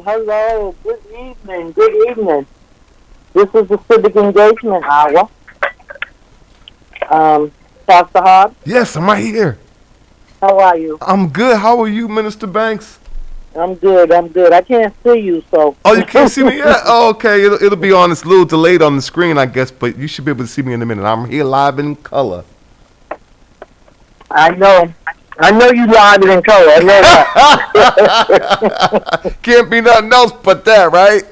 Hello, good evening. This is the Civic Engagement Hour. Pastor Hart? Yes, I'm right here. How are you? I'm good. How are you, Minister Banks? I'm good. I can't see you, so. Oh, you can't see me yet? Oh, okay. It'll be on. It's a little delayed on the screen, I guess, but you should be able to see me in a minute. I'm here live in color. I know you live in color. I know that. Can't be nothing else but that, right?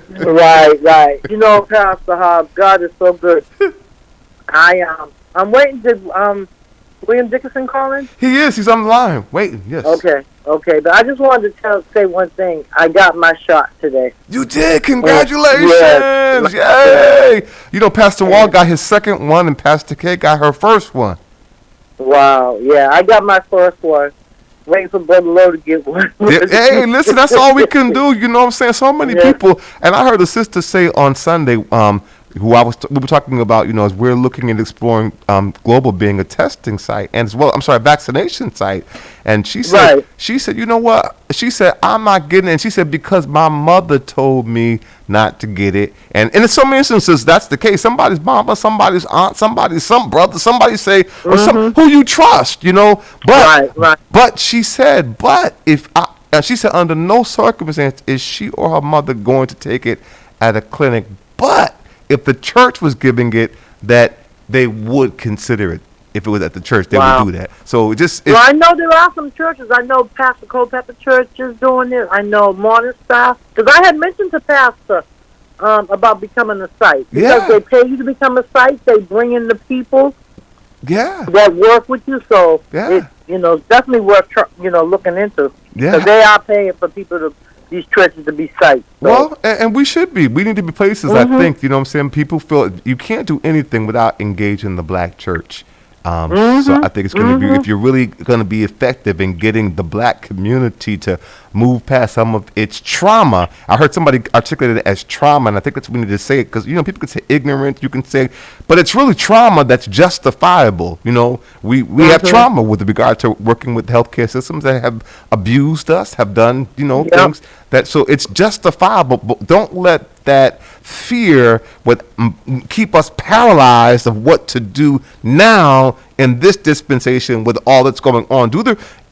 Right. You know, Pastor Hobbs, God is so good. I'm waiting to William Dickerson calling? He is. He's on the line. Waiting. Yes. Okay. But I just wanted to say one thing. I got my shot today. You did. Congratulations. Yes. Yay. You know, Pastor Wall got his second one, and Pastor K got her first one. Wow, yeah, I got my first one. Waiting for Brother Lowe to get one. Hey, listen, that's all we can do. You know what I'm saying? So many people, and I heard a sister say on Sunday, we were talking about, you know, as we're looking at exploring Global being a testing site, and as well, a vaccination site. And she said, you know what? She said, I'm not getting it. And she said, because my mother told me not to get it. And in some instances, that's the case. Somebody's mama, somebody's aunt, some brother, somebody say, or some who you trust, you know. But she said, she said, under no circumstance is she or her mother going to take it at a clinic. But if the church was giving it, that they would consider it. If it was at the church, they would do that. So I know there are some churches. I know Pastor Culpepper Church is doing it. I know Morning Star. Because I had mentioned to Pastor about becoming a site. Because they pay you to become a site. They bring in the people that work with you. So, it's definitely worth looking into. Because they are paying for people to these churches to be sites. So. Well, and we should be. We need to be places, I think, you know what I'm saying? People feel you can't do anything without engaging the black church. So I think it's going to be, if you're really going to be effective in getting the black community to move past some of its trauma. I heard somebody articulate it as trauma, and I think that's what we need to say it, because, you know, people can say ignorant, you can say, but it's really trauma that's justifiable. You know, we have trauma with regard to working with healthcare systems that have abused us, have done, you know, things that, so it's justifiable, but don't let that fear keep us paralyzed of what to do now in this dispensation with all that's going on.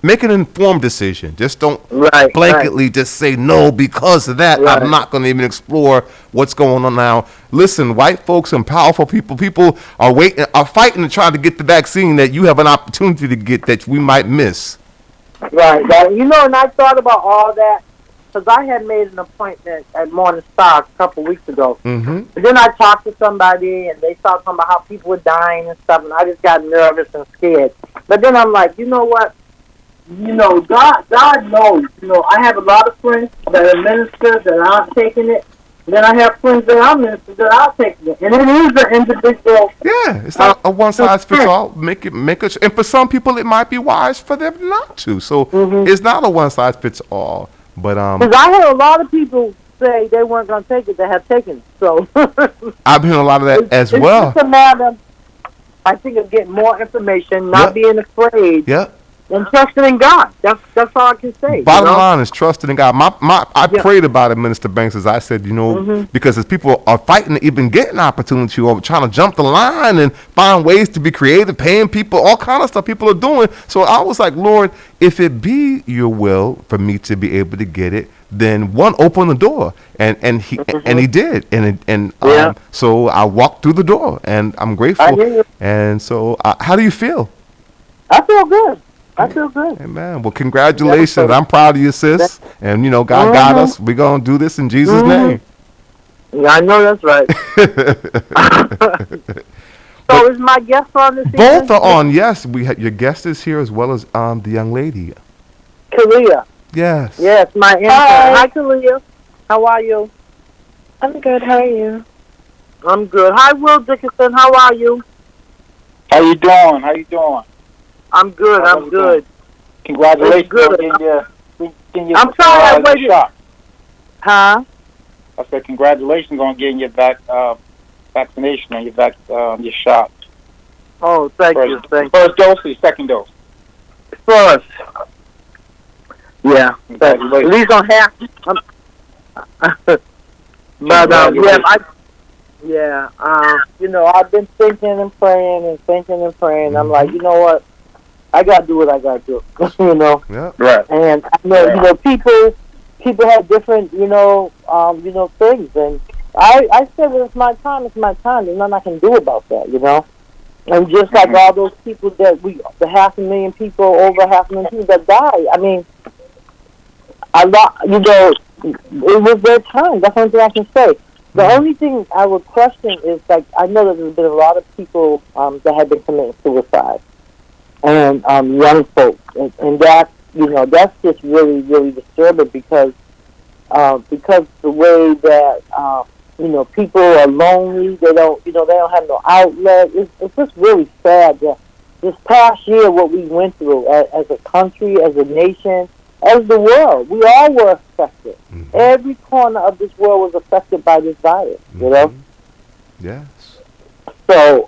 Make an informed decision. Just don't blanketly just say no because of that. I'm not going to even explore what's going on now. Listen, white folks and powerful people are fighting to try to get the vaccine that you have an opportunity to get that we might miss. Right. You know, and I thought about all that because I had made an appointment at Morning Star a couple weeks ago. And then I talked to somebody, and they started talking about how people were dying and stuff, and I just got nervous and scared. But then I'm like, you know what? You know, God knows. You know, I have a lot of friends that are ministers that aren't taking it. And then I have friends that are ministers that are taking it. And it is an individual. Yeah, it's not a one size fits all. Make it, and for some people, it might be wise for them not to. So it's not a one size fits all. But because I heard a lot of people say they weren't going to take it that have taken it. So I've heard a lot of that as well. It's just a matter, I think, of getting more information, not being afraid. And trusting in God. That's all I can say. Bottom line is trusting in God. I prayed about it, Minister Banks, as I said, you know, because as people are fighting to even get an opportunity or trying to jump the line and find ways to be creative, paying people, all kind of stuff people are doing. So I was like, Lord, if it be your will for me to be able to get it, then open the door, and he did, and so I walked through the door, and I'm grateful. And so, how do you feel? I feel good. I feel good. Amen. Well, congratulations. I'm proud of you, sis. And, you know, God got us. We're going to do this in Jesus' name. Yeah, I know that's right. So is my guest on this evening? Both are on, yes. Your guest is here as well as the young lady. Kalia. Yes. Yes, my intern. Hi, Kalia. How are you? I'm good. How are you? I'm good. Hi, Will Dickerson. How are you? How you doing? I'm good. I'm good. Congratulations on getting your I'm sorry I waited. Shot. Huh? I said congratulations on getting your vaccination and your shot. Oh, thank you. First dose or second dose? First. Yeah. At least on half. You know, I've been thinking and praying. I'm like, you know what? I gotta do what I gotta do. You know. Yeah. Right. And I know, you know, people have different, things, and I said, well, it's my time. There's nothing I can do about that, you know. And just like all those people the 500,000 people, over 500,000 people that died. I mean, it was their time. That's the only thing I can say. The only thing I would question is, like, I know that there's been a lot of people that have been committing suicide, and young folks, and that, you know, that's just really, really disturbing because the way that people are lonely, they don't have no outlet. It's just really sad that this past year, what we went through as a country, as a nation, as the world, we all were affected. Every corner of this world was affected by this virus, you know? Yes. So,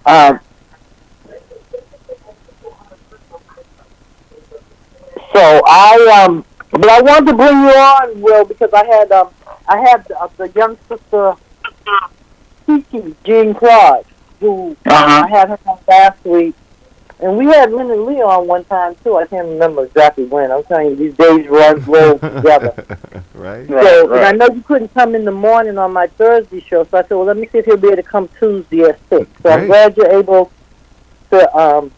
but I wanted to bring you on, Will, because I had the young sister, Kiki, Jean Claude, who I had her on last week. And we had Lynn and Lee on one time, too. I can't remember exactly when. I'm telling you, these days run slow together. Right. So, and I know you couldn't come in the morning on my Thursday show, so I said, well, let me see if he'll be able to come Tuesday at 6. So I'm glad you're able to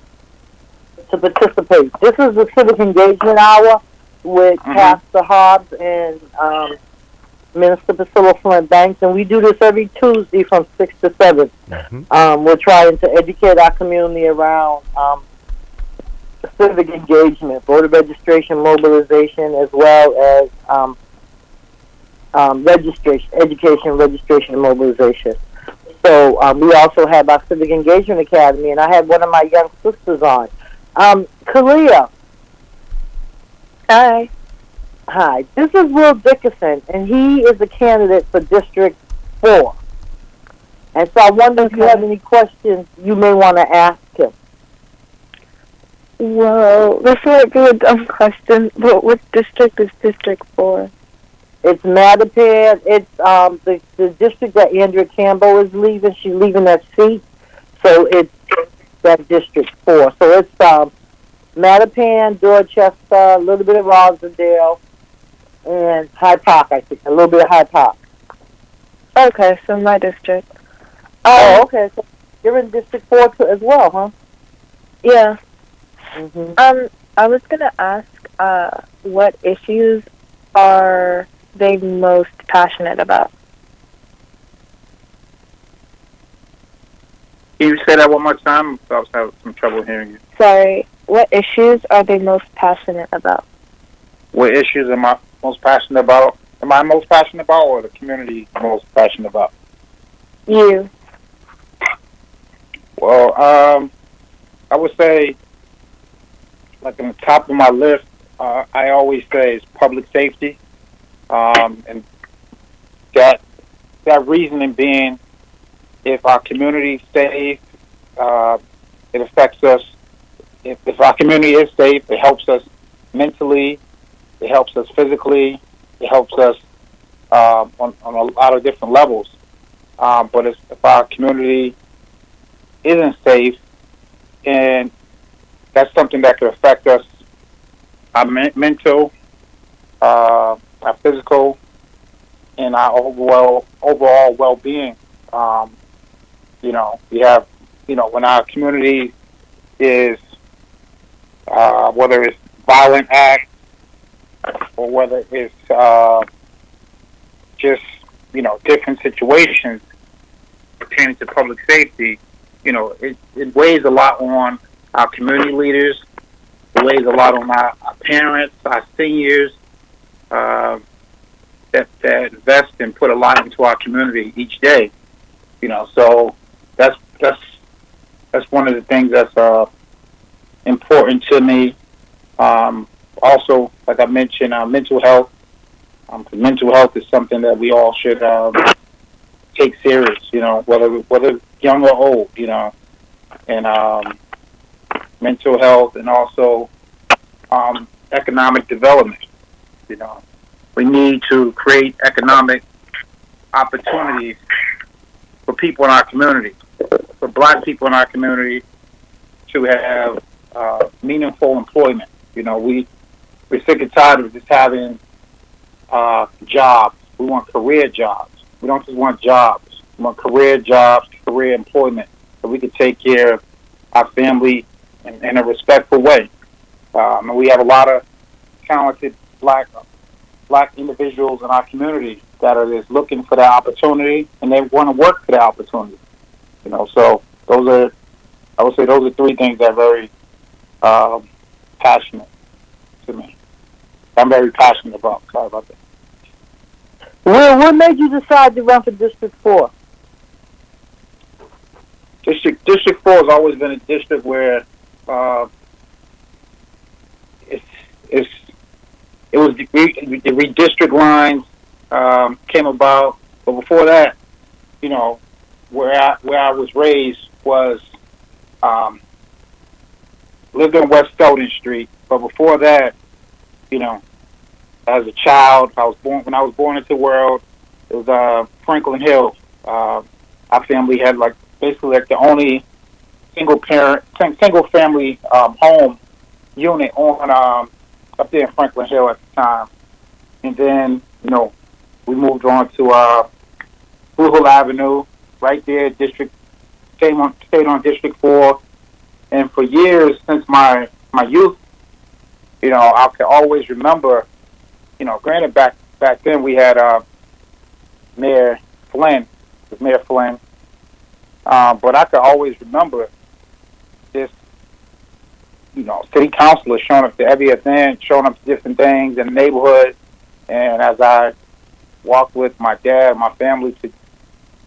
participate. This is the Civic Engagement Hour with Pastor Hobbs and Minister Priscilla Flint Banks, and we do this every Tuesday from 6 to 7. We're trying to educate our community around civic engagement, voter registration, mobilization, as well as registration, education, registration, and mobilization. So we also have our Civic Engagement Academy, and I had one of my young sisters on. Kalia. Hi. Hi. This is Will Dickerson, and he is a candidate for District 4. And so I wonder if you have any questions you may want to ask him. Well, this might be a dumb question, but what district is District 4? It's Mattapan. It's the district that Andrea Campbell is leaving. She's leaving that seat. So it's that District 4. So it's Mattapan, Dorchester, a little bit of Rosendale, and Hyde Park, I think. A little bit of Hyde Park. Okay, so my district. Okay. So you're in District 4 too, as well, huh? Yeah. Mm-hmm. I was gonna ask, what issues are they most passionate about? Can you say that one more time? I was having some trouble hearing you. Sorry, what issues are they most passionate about? What issues am I most passionate about? Am I most passionate about, or the community most passionate about? You. Well, I would say, like on the top of my list, I always say is public safety, and that reasoning being, if our community is safe, it affects us. If our community is safe, it helps us mentally, it helps us physically, it helps us on a lot of different levels. But if our community isn't safe, and that's something that could affect us, our mental, our physical, and our overall well-being. We have, when our community is, whether it's violent acts or whether it's just, different situations pertaining to public safety, it weighs a lot on our community leaders. It weighs a lot on our parents, our seniors, that invest and put a lot into our community each day. So that's one of the things that's important to me. Also, like I mentioned, mental health. Mental health is something that we all should take serious. Whether young or old. And mental health, and also economic development. We need to create economic opportunities for people in our community, for Black people in our community, to have meaningful employment. We're sick and tired of just having jobs. We want career jobs. We don't just want jobs. We want career jobs, career employment, so we can take care of our family in a respectful way. And we have a lot of talented Black individuals in our community that are just looking for that opportunity, and they want to work for that opportunity. So I would say those are three things that are very passionate to me. I'm very passionate about. Sorry about that. Will, what made you decide to run for District 4? District 4 has always been a district where it was the redistrict lines came about, but before that, where I was raised was lived on West Stoughton Street. But before that, as a child, when I was born into the world, it was Franklin Hill. Our family had basically the only single family home unit on up there in Franklin Hill at the time. And then, we moved on to Blue Hill Avenue, right there, stayed on District 4. And for years, since my youth, I could always remember, granted back then we had Mayor Flynn, but I could always remember this, city councilors showing up to every event, showing up to different things in the neighborhood. And as I walk with my dad, my family to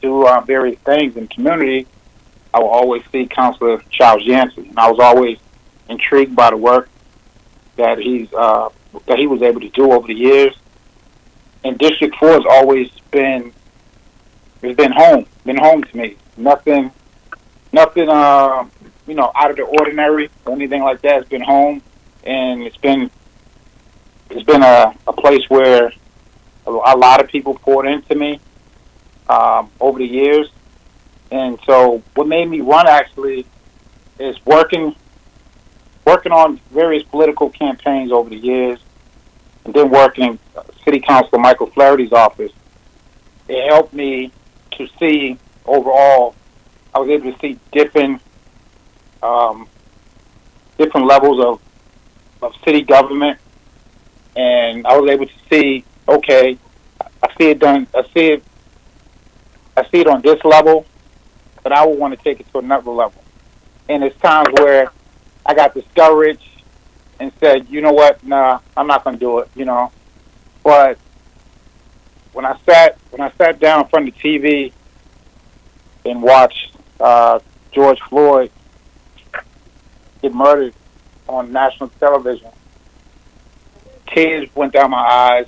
do various things in the community, I will always see Councilor Charles Yancey, and I was always intrigued by the work that he was able to do over the years. And District 4 has always been home to me. Nothing, out of the ordinary or anything like that. It's been home, and it's been a place where a lot of people poured into me over the years. And so what made me run actually is working on various political campaigns over the years, and then working in City Councilor Michael Flaherty's office. It helped me to see overall. I was able to see different levels of city government, and I was able to see, okay, I see it on this level, but I would want to take it to another level. And it's times where I got discouraged and said, you know what, nah, I'm not going to do it, But when I sat down in front of the TV and watched George Floyd get murdered on national television, tears went down my eyes,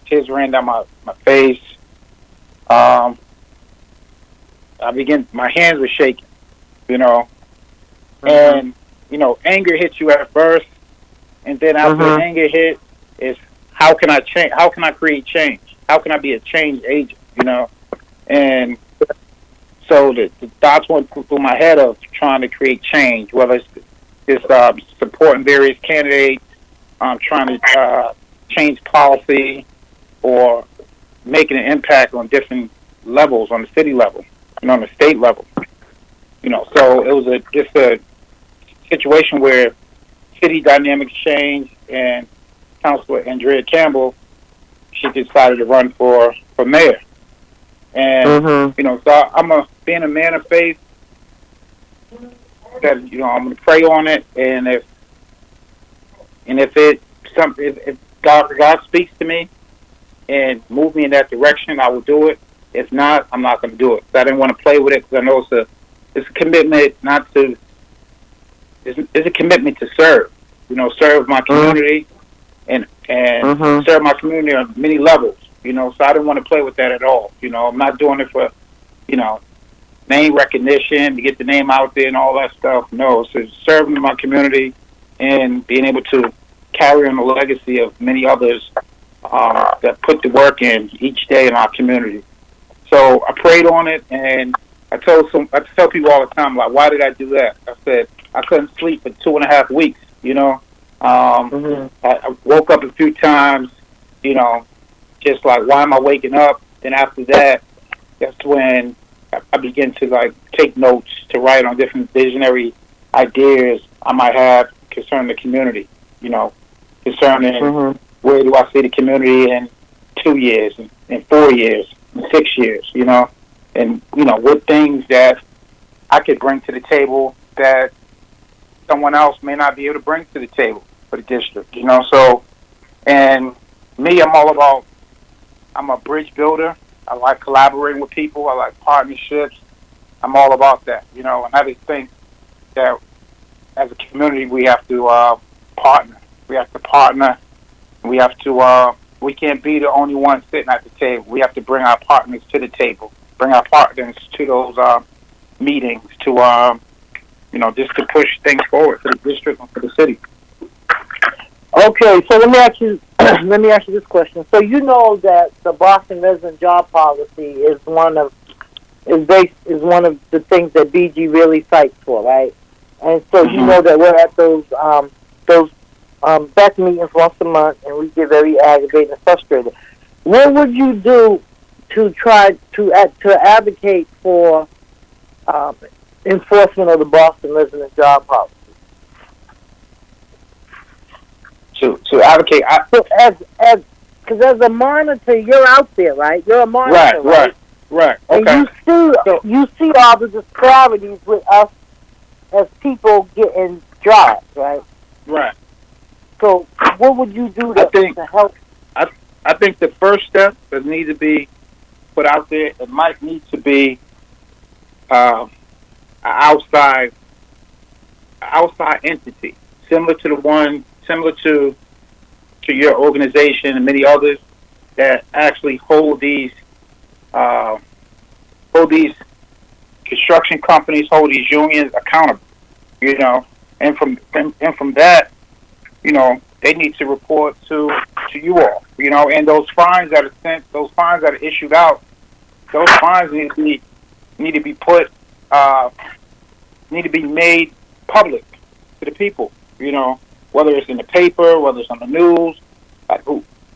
tears ran down my face. My hands were shaking, and anger hits you at first, and then after anger hit, is how can I change? How can I create change? How can I be a change agent? And so the thoughts went through my head of trying to create change, whether it's supporting various candidates, trying to change policy, or making an impact on different levels, on the city level and on the state level. So it was just a situation where city dynamics changed, and Councilor Andrea Campbell, she decided to run for mayor. And so being a man of faith, that I'm going to pray on it, and if God speaks to me and move me in that direction, I will do it. If not, I'm not going to do it. So I didn't want to play with it, because I know it's a commitment it's a commitment to serve. Serve my community and serve my community on many levels. So I didn't want to play with that at all. I'm not doing it for name recognition, to get the name out there and all that stuff. No, so serving my community and being able to carry on the legacy of many others that put the work in each day in our community. So I prayed on it, and I tell people all the time, like, why did I do that? I said I couldn't sleep for 2.5 weeks. I woke up a few times, just like, why am I waking up? Then after that, that's when I began to take notes to write on different visionary ideas I might have concerning the community. Concerning where do I see the community in 2 years, in 4 years, in 6 years, and what things that I could bring to the table that someone else may not be able to bring to the table for the district, So, and me, I'm a bridge builder. I like collaborating with people. I like partnerships. I'm all about that, And I just think that as a community, we have to partner. We have to partner. We have to. We can't be the only one sitting at the table. We have to bring our partners to the table. Bring our partners to those meetings to, just to push things forward for the district and for the city. Okay, so let me ask you this question. So you know that the Boston resident job policy is one of the things that BG really fights for, right? And so you know that we're at those back meetings once a month, and we get very aggravated and frustrated. What would you do to try to advocate for enforcement of the Boston resident job policy? To advocate, because as a monitor, you're out there, right? You're a monitor, right. Okay. And you see all the disparities with us as people getting jobs, right? Right. So, what would you do to help? I think the first step that needs to be put out there, it might need to be an outside entity, similar to your organization and many others that actually hold these construction companies, hold these unions accountable. You know, and from that, you know, they need to report to you all. You know, and those fines that are sent, those fines that are issued out, those fines need to be put need to be made public to the people. You know, whether it's in the paper, whether it's on the news.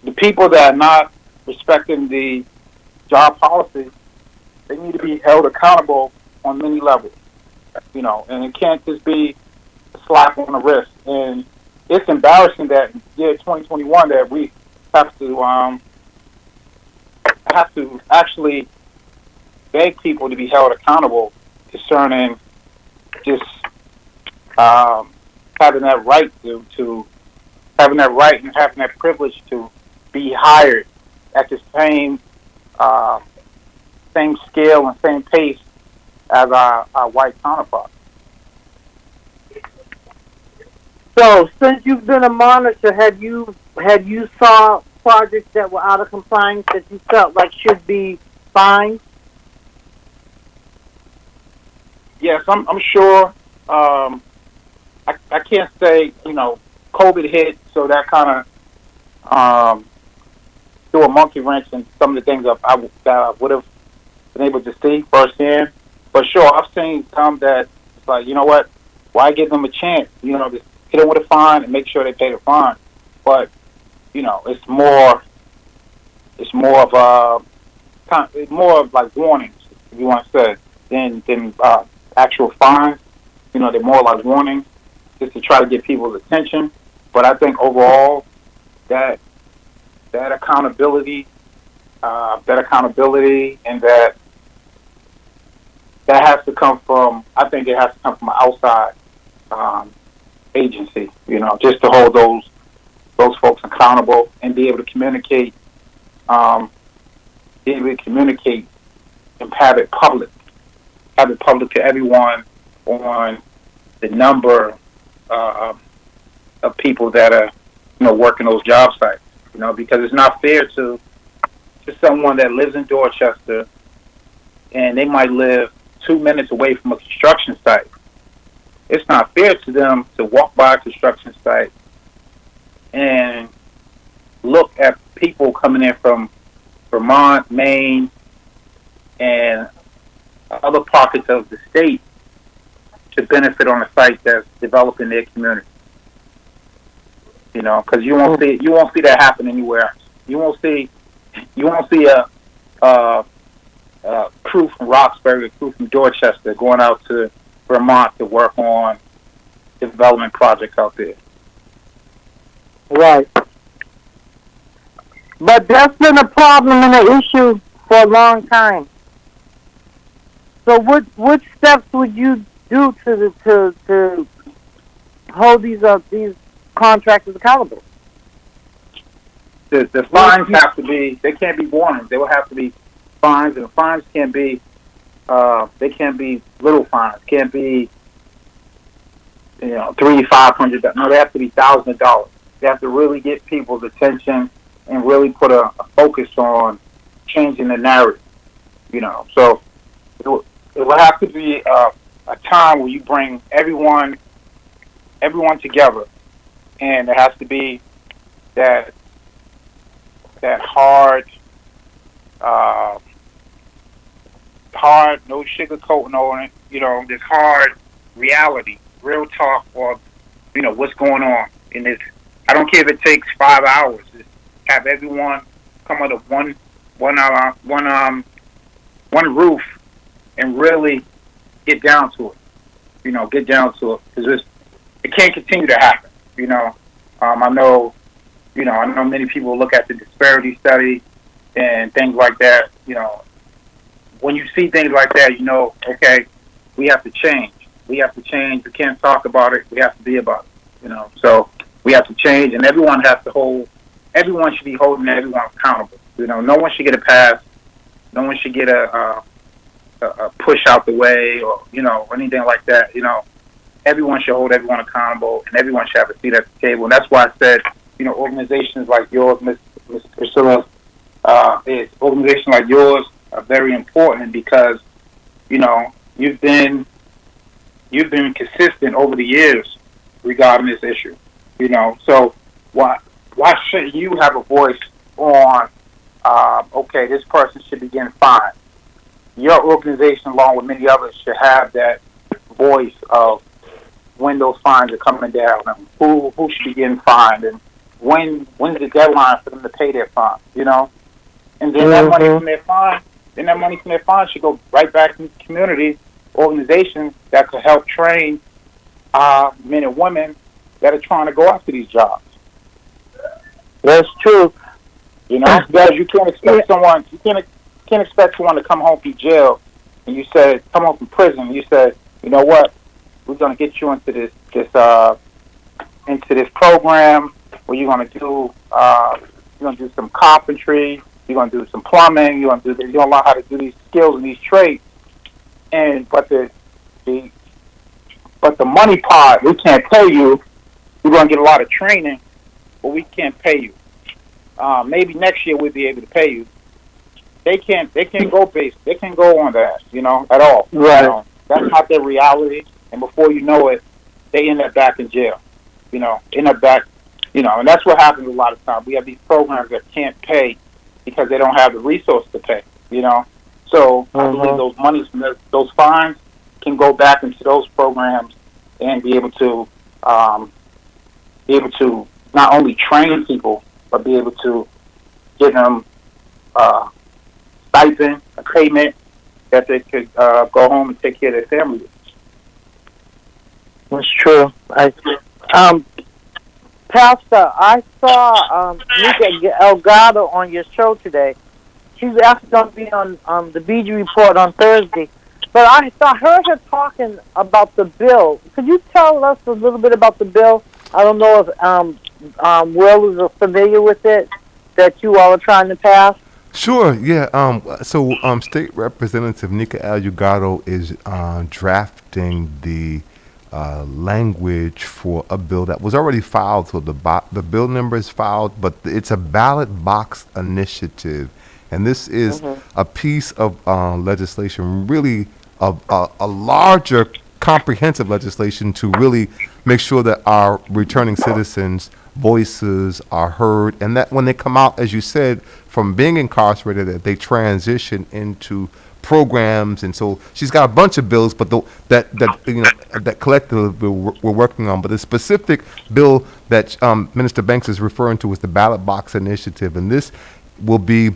The people that are not respecting the job policy, they need to be held accountable on many levels. You know, and it can't just be a slap on the wrist. And it's embarrassing that in year 2021 that we have to actually beg people to be held accountable concerning just having that right to having that right and having that privilege to be hired at the same scale and same pace as our white counterparts. So, since you've been a monitor, have you saw projects that were out of compliance that you felt like should be fined? Yes, I'm sure. I can't say, you know, COVID hit, so that kind of threw a monkey wrench in some of the things that I would have been able to see firsthand. But sure, I've seen some that it's like, you know what, why give them a chance? You know, just hit them with a fine and make sure they pay the fine. But you know, it's more of like warnings, if you want to say, than actual fines. You know, they're more like warnings, just to try to get people's attention. But I think overall, that accountability, and that has to come from. I think it has to come from an outside agency. You know, just to hold those folks accountable and be able to communicate, and have it public to everyone on the number of people that are, you know, working those job sites. You know, because it's not fair to someone that lives in Dorchester and they might live 2 minutes away from a construction site. It's not fair to them to walk by a construction site and look at people coming in from Vermont, Maine, and other pockets of the state to benefit on a site that's developing their community. You know, because you won't see that happen anywhere else. You won't see a crew from Roxbury, a crew from Dorchester going out to Vermont to work on development projects out there. Right. But that's been a problem and an issue for a long time. So what steps would you do to hold these contractors accountable? The fines have to be. They can't be warnings. They will have to be fines, and the fines can't be. They can't be little fines. Can't be, you know, $300-500. No, they have to be thousands of dollars. They have to really get people's attention and really put a focus on changing the narrative. You know, so it will have to be a time where you bring everyone together, and there has to be that hard, no sugarcoating on it. You know, this hard reality, real talk, or you know what's going on in this. I don't care if it takes 5 hours. Just have everyone come under one roof and really get down to it. You know, because it can't continue to happen. You know, I know many people look at the disparity study and things like that. You know, when you see things like that, you know, okay, we have to change. We have to change. We can't talk about it. We have to be about it. You know, so we have to change, and everyone has to hold everyone should be holding everyone accountable. You know, no one should get a pass. No one should get a push out the way, or anything like that. Everyone should hold everyone accountable, and everyone should have a seat at the table. And that's why I said, organizations like yours, Miss Priscilla, organizations like yours are very important because, you've been consistent over the years regarding this issue. So why shouldn't you have a voice on? Okay, this person should be getting fined. Your organization, along with many others, should have that voice of when those fines are coming down, and who should be getting fined, and when's the deadline for them to pay their fine. And then that money from their fine, should go right back into the community organizations that could help train men and women that are trying to go after these jobs. That's true. Because you can't expect someone to come home from jail, and come home from prison, and you said, you know what, we're going to get you into this program where you're going to do some carpentry, you're going to do some plumbing, you're going to learn how to do these skills and these trades, but the money part, we can't pay you. We're going to get a lot of training, but we can't pay you. Maybe next year we'll be able to pay you. They can't go on that, at all. Right. That's not their reality. And before you know it, they end up back in jail. And that's what happens a lot of times. We have these programs that can't pay because they don't have the resource to pay. So I believe those monies from those fines can go back into those programs and be able to not only train people, but be able to give them stipend, a payment that they could go home and take care of their families. That's true. Pastor, I saw Nika Elgato on your show today. She's actually going to be on the BG Report on Thursday. But I heard her talking about the bill. Could you tell us a little bit about the bill? I don't know if Will is familiar with it, that you all are trying to pass. Sure, yeah. So State Representative Nika Elgato is drafting the language for a bill that was already filed. So the bill number is filed, but it's a ballot box initiative. And this is a piece of legislation, really a larger, comprehensive legislation to really make sure that our returning citizens' voices are heard, and that when they come out, as you said, from being incarcerated, that they transition into programs. And so she's got a bunch of bills, but that collectively we're working on. But the specific bill that Minister Banks is referring to is the ballot box initiative, and this will be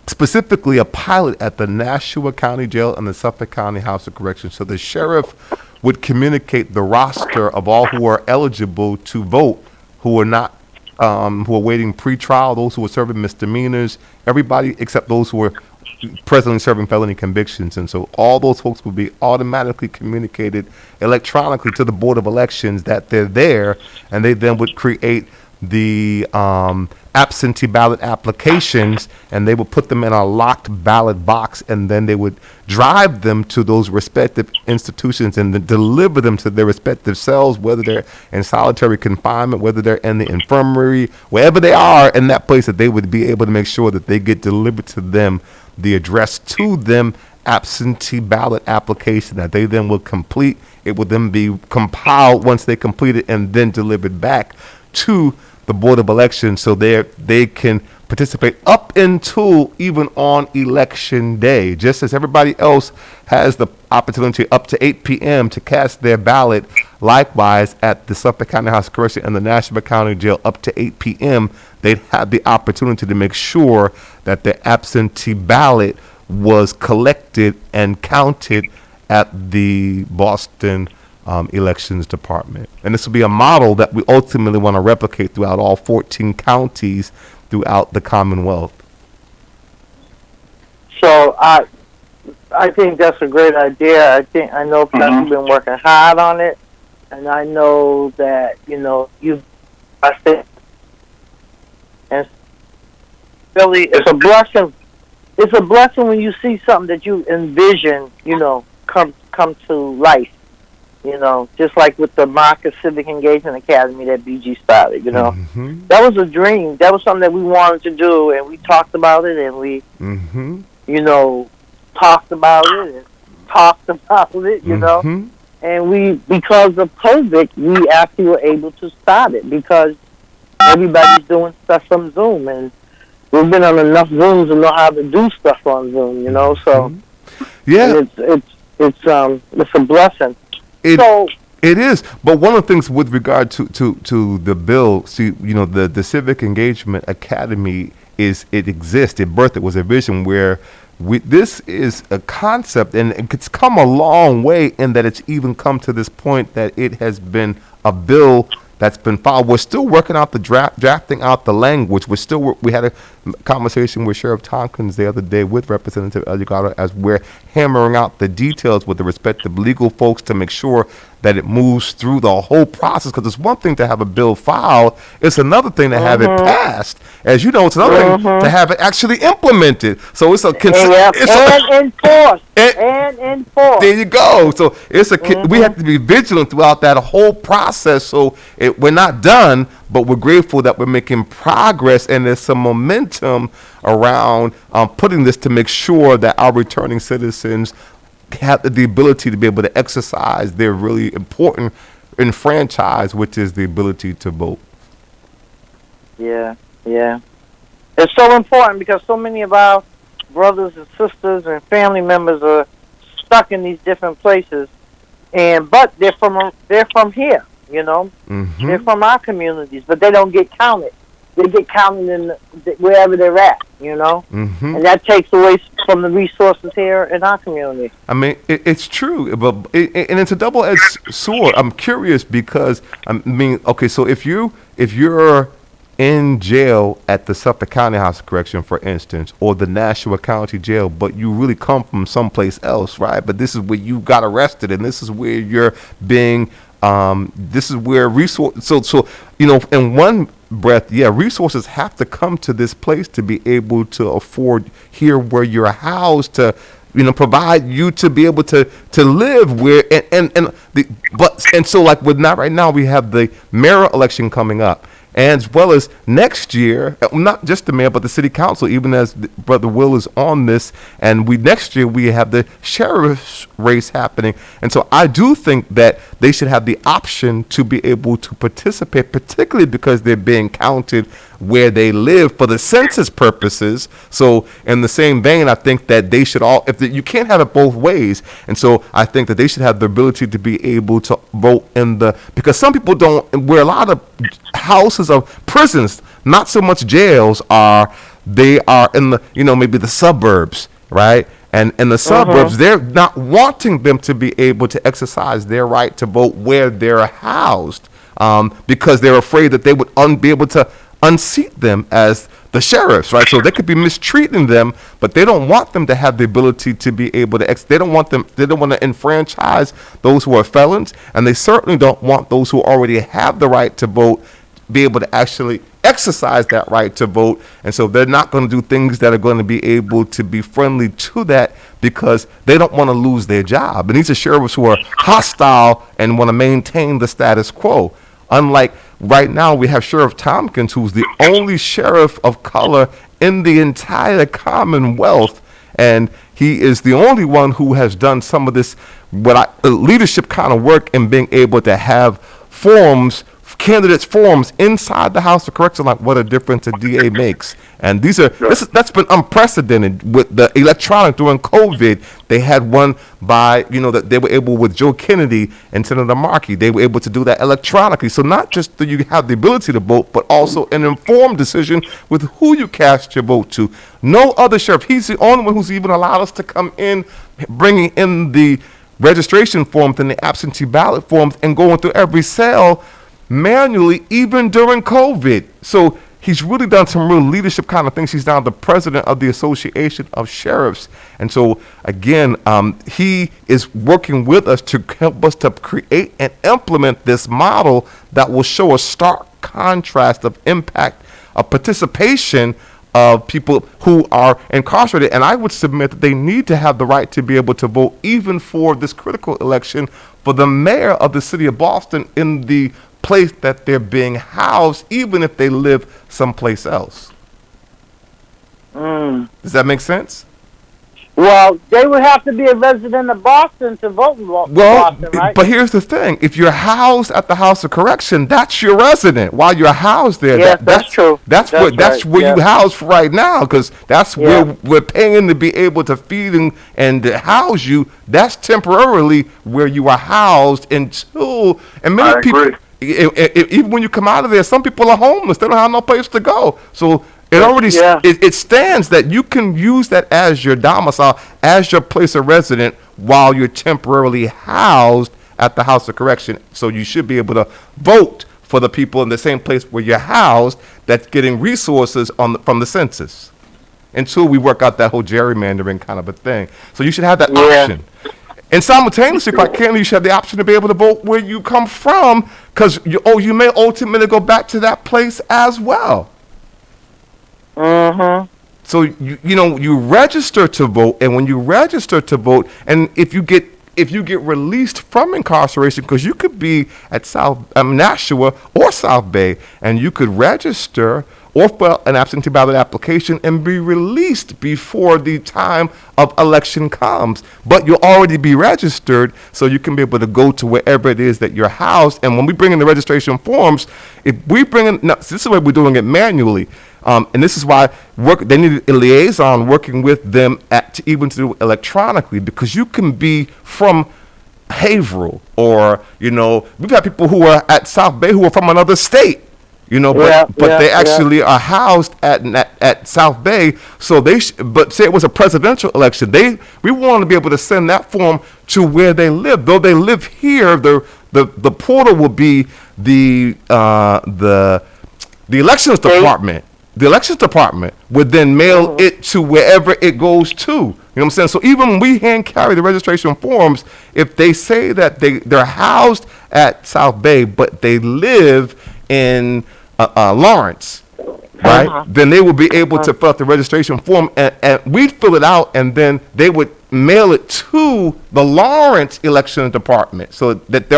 specifically a pilot at the Nashua County Jail and the Suffolk County House of Corrections. So the sheriff would communicate the roster of all who are eligible to vote, who are not, who are waiting pre-trial, those who are serving misdemeanors, everybody except those who are presently serving felony convictions. And so all those folks will be automatically communicated electronically to the Board of Elections that they're there, and they then would create the absentee ballot applications, and they would put them in a locked ballot box, and then they would drive them to those respective institutions and then deliver them to their respective cells, whether they're in solitary confinement, whether they're in the infirmary, wherever they are in that place, that they would be able to make sure that they get delivered to them the address to them absentee ballot application that they then will complete. It will then be compiled once they complete it and then delivered back to the Board of Elections, so they can participate up until even on election day, just as everybody else has the opportunity up to 8 p.m. to cast their ballot. Likewise, at the Suffolk County House of Correction and the Nashua County Jail, up to 8 p.m., they'd have the opportunity to make sure that their absentee ballot was collected and counted at the Boston Elections Department. And this will be a model that we ultimately want to replicate throughout all 14 counties throughout the Commonwealth. So I think that's a great idea. I know you've been working hard on it, and I know that And really, it's a blessing. It's a blessing when you see something that you envision, come to life. Just like with the Marcus Civic Engagement Academy that BG started. Mm-hmm. That was a dream. That was something that we wanted to do, and we talked about it, and we, talked about it and talked about it. And we, because of COVID, we actually were able to start it because everybody's doing stuff from Zoom, and we've been on enough Zooms to know how to do stuff on Zoom. So yeah, it's a blessing. It is, but one of the things with regard to the bill, see, the Civic Engagement Academy it exists, it birthed, it was a vision where this is a concept, and it's come a long way in that it's even come to this point that it has been a bill that's been filed. We're still working out the drafting out the language. We had a conversation with Sheriff Tompkins the other day with Representative Eligado as we're hammering out the details with the respective legal folks to make sure that it moves through the whole process. Because it's one thing to have a bill filed, it's another thing to have it passed. As you know, it's another thing to have it actually implemented. So it's and enforced. There you go. So we have to be vigilant throughout that whole process. So we're not done, but we're grateful that we're making progress, and there's some momentum around putting this to make sure that our returning citizens have the ability to be able to exercise their really important enfranchise, which is the ability to vote. Yeah. It's so important because so many of our brothers and sisters and family members are stuck in these different places, but they're from here. They're from our communities, but they don't get counted. They get counted in wherever they're at, and that takes away from the resources here in our community. I mean, it's true, but and it's a double-edged sword. I'm curious because okay, so if you're in jail at the Suffolk County House of Correction, for instance, or the Nashua County Jail, but you really come from someplace else, right? But this is where you got arrested, and this is where you're being. This is where so in one breath, resources have to come to this place to be able to afford here where you're housed to, provide you to be able to live where so like with not right now we have the mayor election coming up. As well as next year, not just the mayor, but the city council, even as Brother Will is on this, and next year we have the sheriff's race happening. And so I do think that they should have the option to be able to participate, particularly because they're being counted where they live for the census purposes. So in the same vein, I think that they should you can't have it both ways. And so I think that they should have the ability to be able to vote because some people don't, where a lot of houses of prisons, not so much jails they are in the, maybe the suburbs, right? And in the suburbs, they're not wanting them to be able to exercise their right to vote where they're housed because they're afraid that they would be able to unseat them as the sheriffs, right? So they could be mistreating them, but they don't want them to have the ability to be able to. They don't want to enfranchise those who are felons, and they certainly don't want those who already have the right to vote be able to actually exercise that right to vote. And so they're not going to do things that are going to be able to be friendly to that because they don't want to lose their job. And these are sheriffs who are hostile and want to maintain the status quo. Unlike right now, we have Sheriff Tompkins, who's the only sheriff of color in the entire Commonwealth. And he is the only one who has done some of this leadership kind of work in being able to have candidates forums inside the House of Correction, like what a difference a DA makes. And that's been unprecedented with the electronic during COVID. They had one that they were able with Joe Kennedy and Senator Markey. They were able to do that electronically. So not just that you have the ability to vote, but also an informed decision with who you cast your vote to. No other sheriff. He's the only one who's even allowed us to come in, bringing in the registration forms and the absentee ballot forms and going through every cell manually, even during COVID. So he's really done some real leadership kind of things. He's now the president of the Association of Sheriffs. And so, again, he is working with us to help us to create and implement this model that will show a stark contrast of impact a participation of people who are incarcerated. And I would submit that they need to have the right to be able to vote even for this critical election for the mayor of the city of Boston in the place that they're being housed, even if they live someplace else. Does that make sense? Well, they would have to be a resident of Boston to vote in Boston, right? But here's the thing. If you're housed at the House of Correction, that's your resident. While you're housed there, yes, that's true. That's where you house right now, because that's where we're paying to be able to feed and to house you. That's temporarily where you are housed until, and many people, even when you come out of there, some people are homeless. They don't have no place to go. So it already it stands that you can use that as your domicile, as your place of residence, while you're temporarily housed at the House of Correction. So you should be able to vote for the people in the same place where you're housed that's getting resources from the census until we work out that whole gerrymandering kind of a thing. So you should have that option. And simultaneously, quite candidly, you should have the option to be able to vote where you come from, because you may ultimately go back to that place as well. So you register to vote, and when you register to vote, and if you get released from incarceration, because you could be at Nashua or South Bay, and you could register or fill an absentee ballot application and be released before the time of election comes. But you'll already be registered, so you can be able to go to wherever it is that you're housed. And when we bring in the registration forms, if we bring in, this is the way we're doing it manually. And this is why they need a liaison working with them to do it electronically, because you can be from Haverhill, or we've had people who are at South Bay who are from another state, but they actually are housed at South Bay. So but say it was a presidential election, we want to be able to send that form to where they live. Though they live here, the portal will be the elections department. The elections department would then mail it to wherever it goes to. You know what I'm saying? So even when we hand carry the registration forms, if they say that they're housed at South Bay, but they live in Lawrence, right? Then they will be able to fill out the registration form, and we'd fill it out, and then they would mail it to the Lawrence election department. So that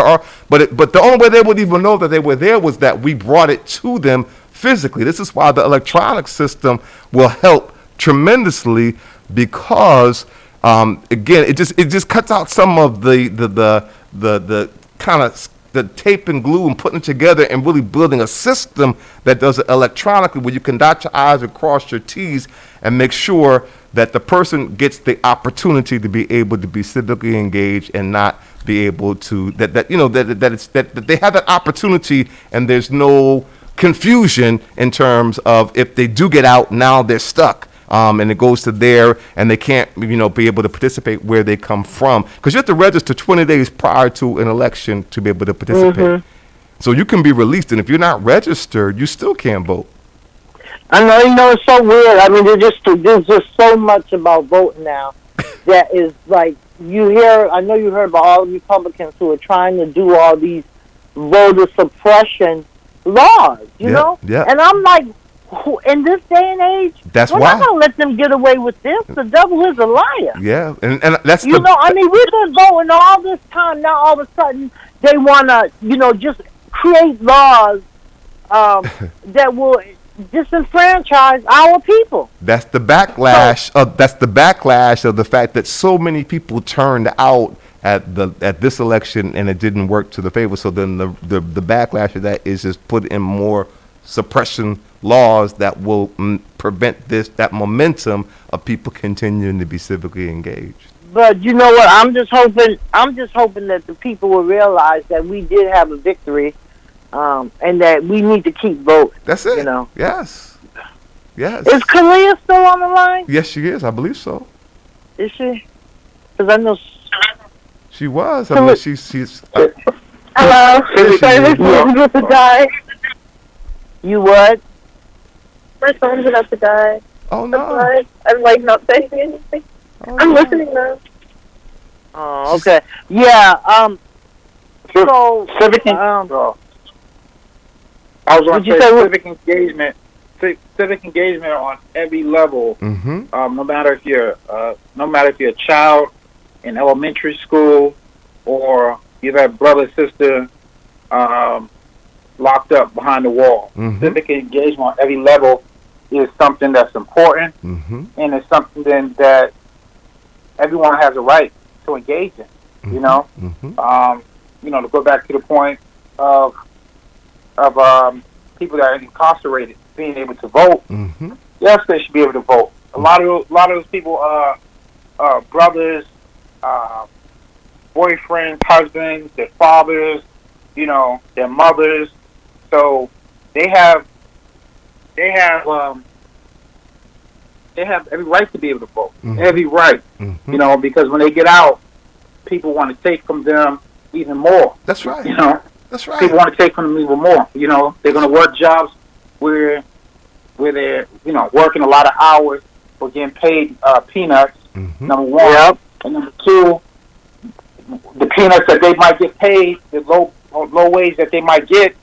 but the only way they would even know that they were there was that we brought it to them physically. This is why the electronic system will help tremendously, because again, it just cuts out some of the kind of the tape and glue and putting it together and really building a system that does it electronically, where you can dot your I's and cross your T's and make sure that the person gets the opportunity to be able to be civically engaged and not be able to that they have that opportunity, and there's no confusion in terms of if they do get out, now they're stuck, and it goes to there, and they can't be able to participate where they come from, because you have to register 20 days prior to an election to be able to participate. So you can be released, and if you're not registered, you still can't vote. I know, it's so weird. I mean, there's just so much about voting now that is like, I know you heard about all the Republicans who are trying to do all these voter suppression laws, you know? Yeah. And I'm like, in this day and age, we're not going to let them get away with this. The devil is a liar. Yeah, and that's we've been voting all this time. Now all of a sudden they want to, just create laws that will disenfranchise our people. That's the backlash of the fact that so many people turned out at this election, and it didn't work to the favor. So then the backlash of that is just put in more suppression laws that will prevent that momentum of people continuing to be civically engaged. But you know what? I'm just hoping that the people will realize that we did have a victory, and that we need to keep voting. That's it. Yes. Is Kalia still on the line? Yes, she is. I believe so. Is she? Because I know. She was. I mean, she's. Hello. Service is about to die. You what? My phone's about to die. Oh no! I'm like not saying anything. Oh, I'm listening now. Oh, okay. Yeah. So civic. I was going to say civic engagement civic engagement on every level. Mm-hmm. No matter if you're a child in elementary school, or you have brother, sister, locked up behind the wall. Mm-hmm. Civic engagement on every level is something that's important, Mm-hmm. and it's something that everyone has a right to engage in. You know, Mm-hmm. to go back to the point of people that are incarcerated being able to vote. Mm-hmm. Yes, they should be able to vote. A lot of those people are brothers, boyfriends, husbands, their fathers, their mothers. So they have every right to be able to vote. Mm-hmm. Every right. Mm-hmm. Because when they get out, people want to take from them even more. That's right. That's right. People want to take from them even more. They're going to work jobs where they're working a lot of hours for getting paid peanuts. Mm-hmm. Number one. Yep. And number two, the peanuts that they might get paid, the low wage that they might get,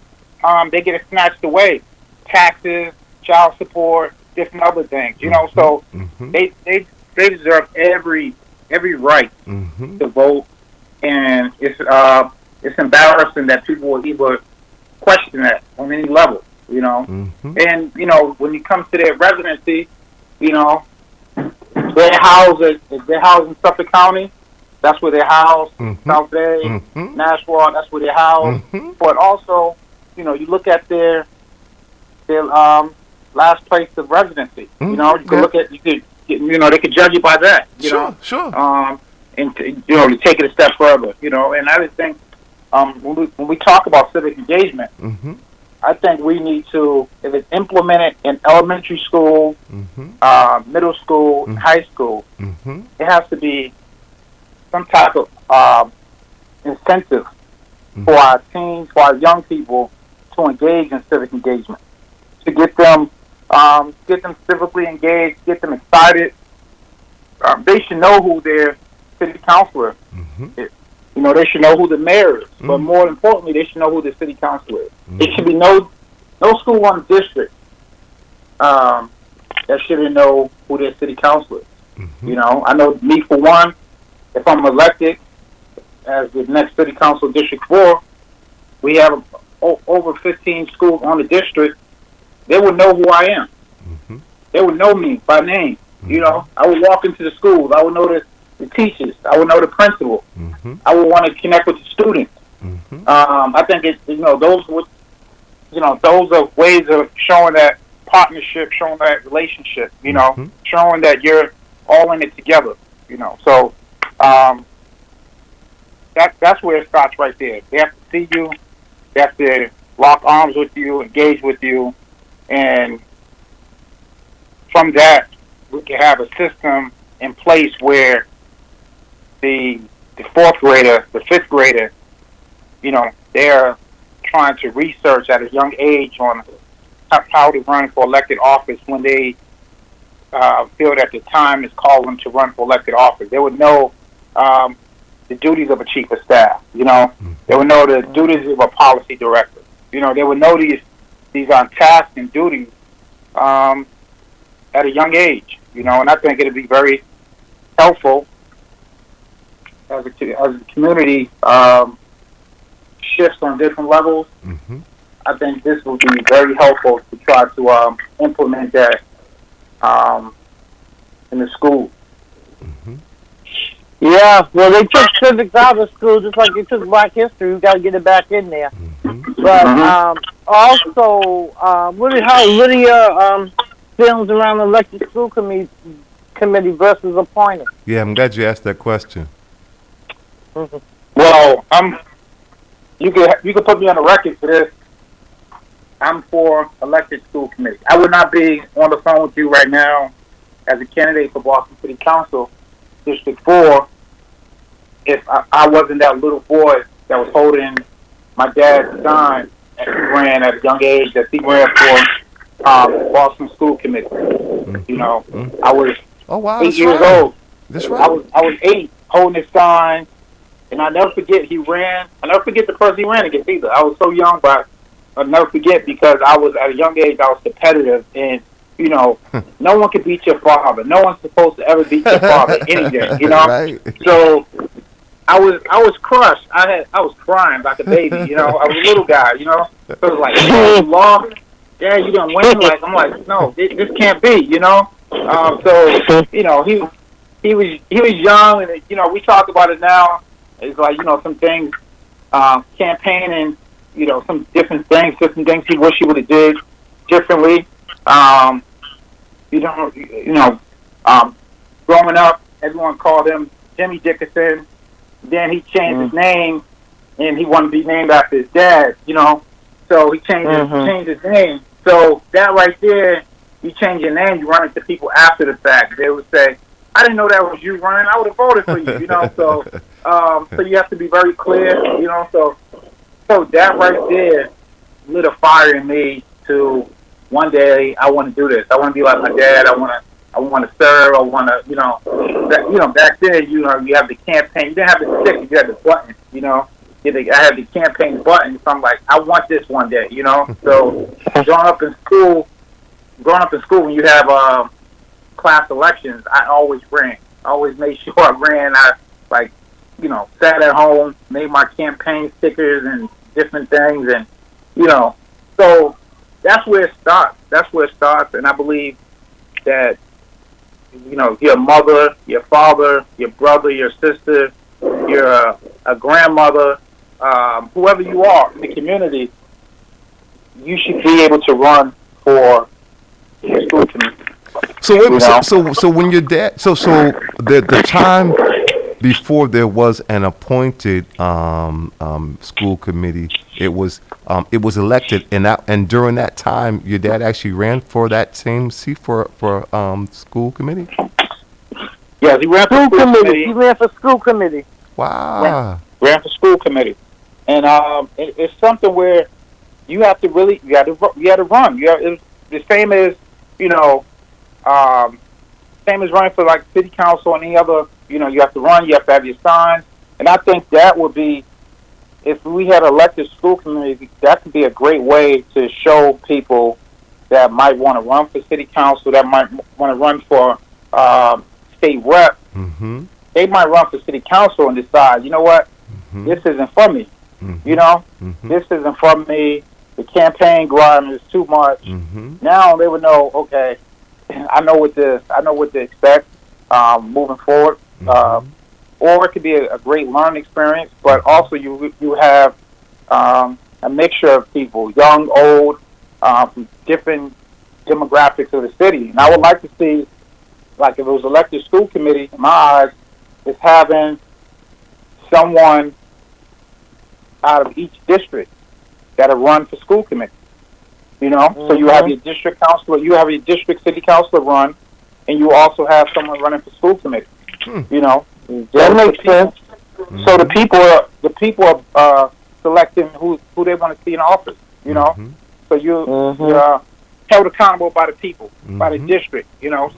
they get it snatched away. Taxes, child support, different other things. So Mm-hmm. they deserve every right Mm-hmm. to vote, and it's embarrassing that people will even question that on any level. Mm-hmm. And when it comes to their residency, they're housed in Suffolk County. That's where they're housed. Mm-hmm. South Bay, Mm-hmm. Nashua, that's where they're housed. Mm-hmm. But also, you look at their last place of residency. Mm-hmm. You can look at they could judge you by that. Sure. And to take it a step further. And I just think when we talk about civic engagement, Mm-hmm. I think we need to, if it's implemented in elementary school, Mm-hmm. middle school, and high school, Mm-hmm. it has to be some type of incentive for our teens, for our young people to engage in civic engagement, to get them civically engaged, get them excited. They should know who their city councilor Mm-hmm. is. They should know who the mayor is, but Mm-hmm. more importantly, they should know who the city councilor is. Mm-hmm. It should be no school-run district that shouldn't know who their city councilor is. Mm-hmm. I know me for one. If I'm elected as the next city council, District 4, we have over 15 schools on the district. They would know who I am. Mm-hmm. They would know me by name. Mm-hmm. I would walk into the schools. I would know the teachers. I would know the principal. Mm-hmm. I would want to connect with the students. Mm-hmm. I think those are ways of showing that partnership, showing that relationship. Mm-hmm. Showing that you're all in it together. So that's where it starts right there. They have to see you. They have to lock arms with you, engage with you, and from that we can have a system in place where the fourth grader, the fifth grader, they're trying to research at a young age on how to run for elected office when they feel that the time is calling to run for elected office. They would know the duties of a chief of staff. They would know the duties of a policy director. They would know these tasks and duties at a young age. And I think it'd be very helpful as a community shifts on different levels. Mm-hmm. I think this will be very helpful to try to implement that in the school. Mm-hmm. Yeah, well, they took civics out of school just like they took Black History. We got to get it back in there. Mm-hmm. But also, how Lydia feels around the elected school committee versus appointed. Yeah, I'm glad you asked that question. Mm-hmm. Well, you could put me on the record for this. I'm for elected school committee. I would not be on the phone with you right now as a candidate for Boston City Council District 4 if I wasn't that little boy that was holding my dad's sign as he ran at a young age, that he ran for Boston School Committee. Mm-hmm. I was Oh wow, 8 years old. That's right. I was 8 holding his sign, and I never forget he ran. I never forget the person he ran against either. I was so young, but I'll never forget, because I was at a young age, I was competitive, and no one could beat your father. No one's supposed to ever beat your father any day. Right. So I was crushed. I was crying like a baby. I was a little guy. So it was like, yeah, you lost. Yeah, you didn't win. Like, I'm like, no, this can't be. So he was young, and we talk about it now. It's like some things, campaigning, some different things he wish he would have did differently. Growing up, everyone called him Jimmy Dickerson. Then he changed his name, and he wanted to be named after his dad. So he changed his name. So that right there, you change your name, you run into people after the fact. They would say, I didn't know that was you running. I would have voted for you. So you have to be very clear. So that right there lit a fire in me to one day I want to do this. I want to be like my dad. I want to serve. I want to, back then, you have the campaign. You didn't have the stick. You had the button. I had the campaign button. So I'm like, I want this one day. So growing up in school, when you have class elections, I always ran. I always made sure I ran. I sat at home, made my campaign stickers and different things, and so that's where it starts. And I believe that your mother, your father, your brother, your sister, your a grandmother, whoever you are in the community, you should be able to run for your school community. So when your dad, the time before there was an appointed school committee, it was elected, and during that time, your dad actually ran for that same seat for school committee. Yeah, he ran for school committee. He ran for school committee. Wow. Ran for school committee, and it's something where you have to really you had to run. It's the same as same as running for like city council and any other. You have to run. You have to have your signs, and I think that would be, if we had elected school committee, that could be a great way to show people that might want to run for city council, that might want to run for state rep. Mm-hmm. They might run for city council and decide, this isn't for me. This isn't for me. The campaign grind is too much. Now they would know, okay, I know what to expect moving forward. Or it could be a great learning experience, but also you have a mixture of people, young, old, from different demographics of the city. And I would like to see, like if it was elected school committee, in my eyes, is having someone out of each district that'll run for school committee. So you have your district councilor, you have your district city councilor run, and you also have someone running for school committee. That makes sense. So the people are selecting who they want to see in office. So you're held accountable by the people, by the district.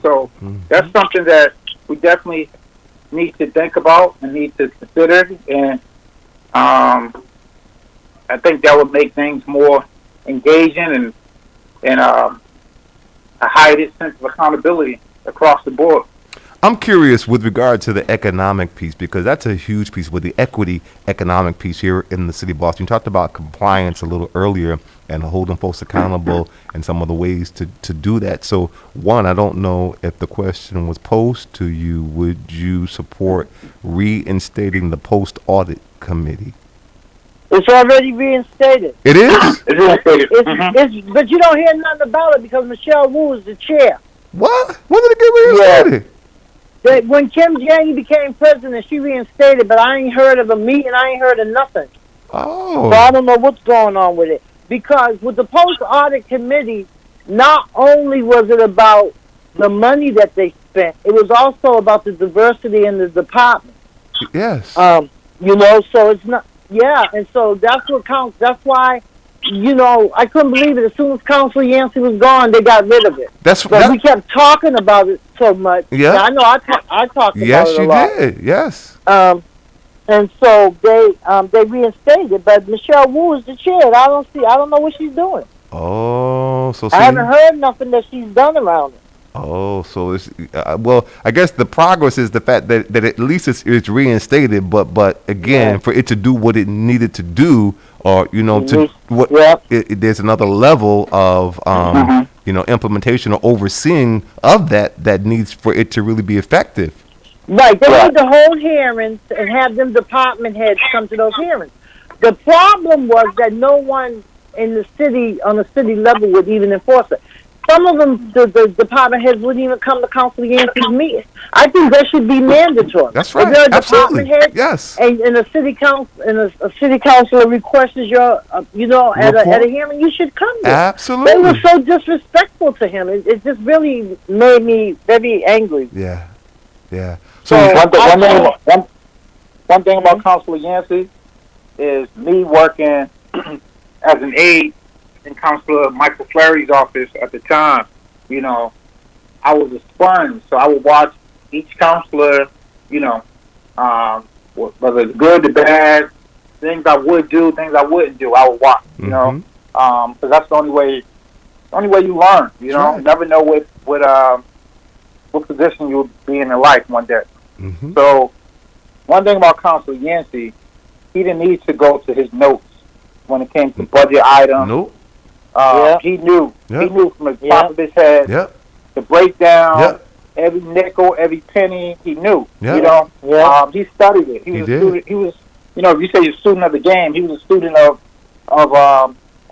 So that's something that we definitely need to think about and need to consider, and I think that would make things more engaging and a heightened sense of accountability across the board. I'm curious with regard to the economic piece, because that's a huge piece with the equity economic piece here in the city of Boston. You talked about compliance a little earlier and holding folks accountable and some of the ways to do that. So, one, I don't know if the question was posed to you, would you support reinstating the post-audit committee? It's already reinstated. It is? It's reinstated. But you don't hear nothing about it because Michelle Wu is the chair. What? When did it get reinstated? When Kim Jong became president, she reinstated, but I ain't heard of a meeting. I ain't heard of nothing. Oh. So I don't know what's going on with it. Because with the post-audit committee, not only was it about the money that they spent, it was also about the diversity in the department. Yes. So it's not, and so that's what counts. That's why, I couldn't believe it. As soon as Councilor Yancey was gone, they got rid of it. We kept talking about it so much. Yeah. I know I talked about it a lot. Yes, you did. Yes. And so they reinstated, but Michelle Wu is the chair. And I don't know what she's doing. Oh, so I haven't heard nothing that she's done around it. Oh, so it's well. I guess the progress is the fact that at least it's reinstated. But again, for it to do what it needed to do, or to what there's another level of implementation or overseeing of that needs for it to really be effective. Right, they need to hold hearings and have them department heads come to those hearings. The problem was that no one in the city, on the city level, would even enforce it. Some of them, the department heads wouldn't even come to Council Yancey's meeting. I think that should be mandatory. That's right. If you're a Absolutely. department head, yes. And a city council, a city councilor requests your, at a hearing, you should come there. Absolutely. They were so disrespectful to him. It just really made me very angry. Yeah. Yeah. So one thing about Councilor Yancey is me working as an aide in Councilor Michael Flaherty's office at the time. I was a sponge, so I would watch each councilor, whether it's good, the bad, things I would do, things I wouldn't do. I would watch, because that's the only way you learn. Right. Never know what position you'll be in life one day. Mm-hmm. So, one thing about Councilor Yancey, he didn't need to go to his notes when it came to budget items. Nope. He knew. Yep. He knew from the top of his head the breakdown, every nickel, every penny. He knew. Yep. He studied it. He was a student. He was, if you say you're a student of the game, he was a student of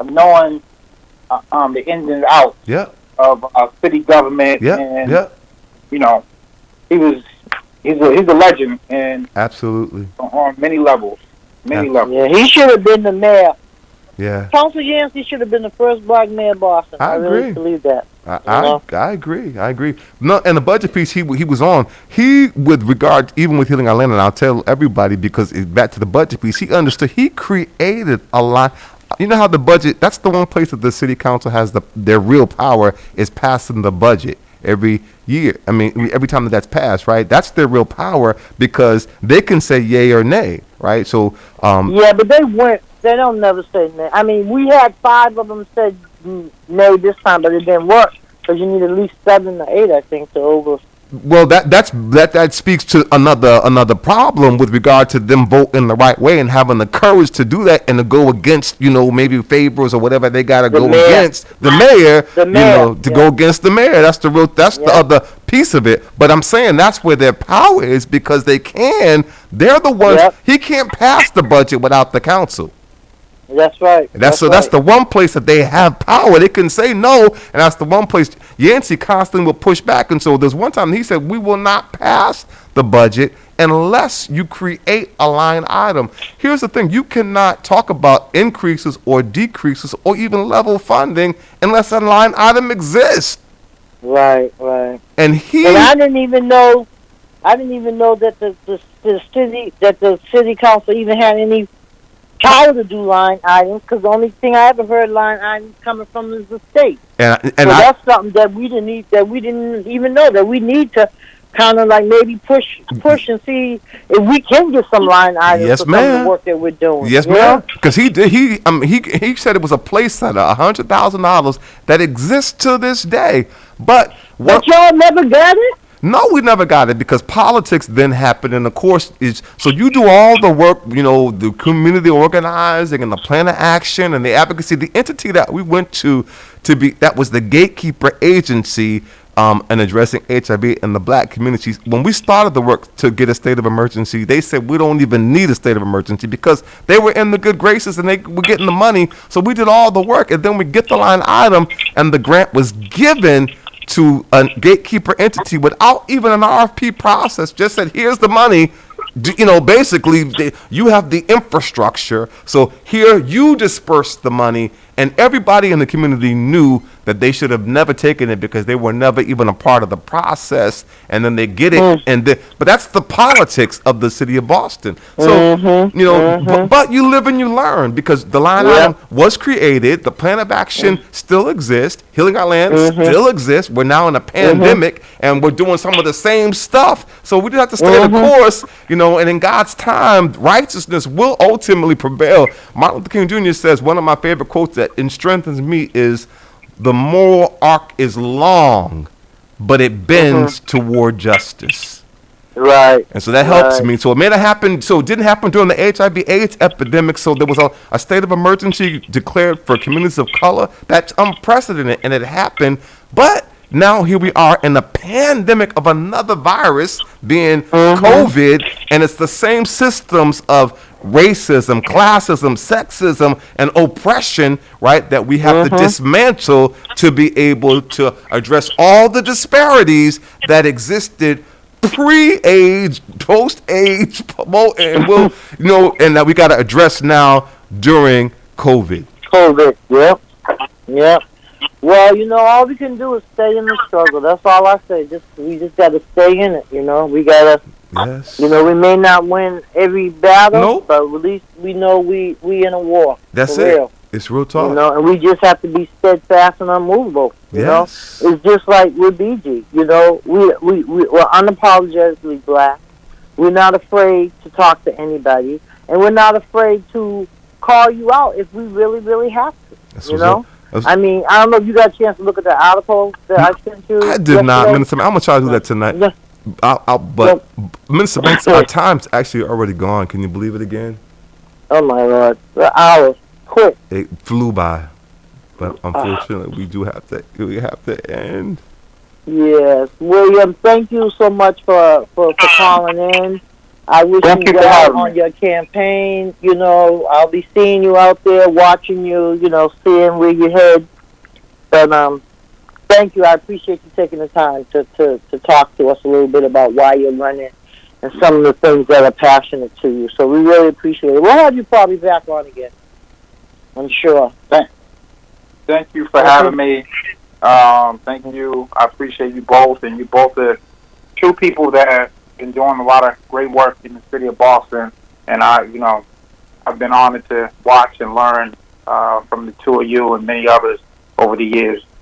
knowing the ins and outs of city government. And he's a legend, and absolutely on many levels. Levels. Yeah, he should have been the mayor. Yeah. Councilor Yancey should have been the first black mayor of Boston. I really believe that. I agree. No, and the budget piece he was on, with regard, even with Healing Our Land, and I'll tell everybody because back to the budget piece, he understood. He created a lot. You know how the budget, that's the one place that the city council has their real power is passing the budget every year. I mean, every time that's passed, right? That's their real power because they can say yay or nay, right? So, but they don't never say nay. I mean, we had 5 of them said nay this time, but it didn't work because you need at least 7 or 8, I think, to over. Well, that speaks to another problem with regard to them voting the right way and having the courage to do that and to go against maybe favors or whatever they got to go against the mayor, go against the mayor. That's the other piece of it. But I'm saying that's where their power is because they're the ones. He can't pass the budget without the council. That's right. That's the one place that they have power. They can say no, and that's the one place Yancey constantly will push back. And so there's one time he said, we will not pass the budget unless you create a line item. Here's the thing. You cannot talk about increases or decreases or even level funding unless a line item exists. Right. And I didn't even know that the city council even had any power to do line items because the only thing I ever heard line items coming from is the state. So that's something that we didn't even know that we need to kind of like maybe push and see if we can get some line items for some of the work that we're doing. Yes, ma'am. Because he said it was a place setter, $100,000 that exists to this day. But y'all never got it? No, we never got it because politics then happened, and of course, so you do all the work, the community organizing and the plan of action and the advocacy. The entity that we went to that was the gatekeeper agency in addressing HIV in the black communities. When we started the work to get a state of emergency, they said we don't even need a state of emergency because they were in the good graces and they were getting the money. So we did all the work, and then we get the line item, and the grant was given to a gatekeeper entity without even an RFP process. Just said, here's the money. Basically, you have the infrastructure. So here you disperse the money, and everybody in the community knew that they should have never taken it because they were never even a part of the process, and then they get it, but that's the politics of the city of Boston. So but you live and you learn, because the line item was created, the plan of action still exists, Healing Our Land still exists. We're now in a pandemic, and we're doing some of the same stuff. So we just have to stay the course, and in God's time, righteousness will ultimately prevail. Martin Luther King Jr. says, one of my favorite quotes that strengthens me is, the moral arc is long, but it bends toward justice. Right. And so that helps me. So it may not happen. So it didn't happen during the HIV/AIDS epidemic. So there was a state of emergency declared for communities of color. That's unprecedented, and it happened. But now here we are in a pandemic of another virus, being COVID, and it's the same systems of racism, classism, sexism, and oppression, right, that we have to dismantle to be able to address all the disparities that existed pre-AIDS, post-AIDS, and that we got to address now during COVID. Yep. Well, all we can do is stay in the struggle. That's all I say. We just got to stay in it. We got to. Yes. We may not win every battle, Nope. but at least we know we in a war. That's for it. Real. It's real talk. And we just have to be steadfast and unmovable. You know, it's just like with BG. We're unapologetically black. We're not afraid to talk to anybody, and we're not afraid to call you out if we really, really have to. That's I mean, I don't know if you got a chance to look at the article that I sent you. I did not, Minister. I'm gonna try to do that tonight. Yeah. But Minister Banks, our time's actually already gone. Can you believe it again? Oh my Lord, the hours quick. It flew by, but unfortunately, we have to end. Yes, William. Thank you so much for calling in. I wish you well on your campaign. I'll be seeing you out there, watching you. Seeing where you head. But thank you. I appreciate you taking the time to talk to us a little bit about why you're running and some of the things that are passionate to you. So we really appreciate it. We'll have you probably back on again, I'm sure. Thank you for having me. Thank you. I appreciate you both, and you both are two people that have been doing a lot of great work in the city of Boston. And I've been honored to watch and learn from the two of you and many others over the years.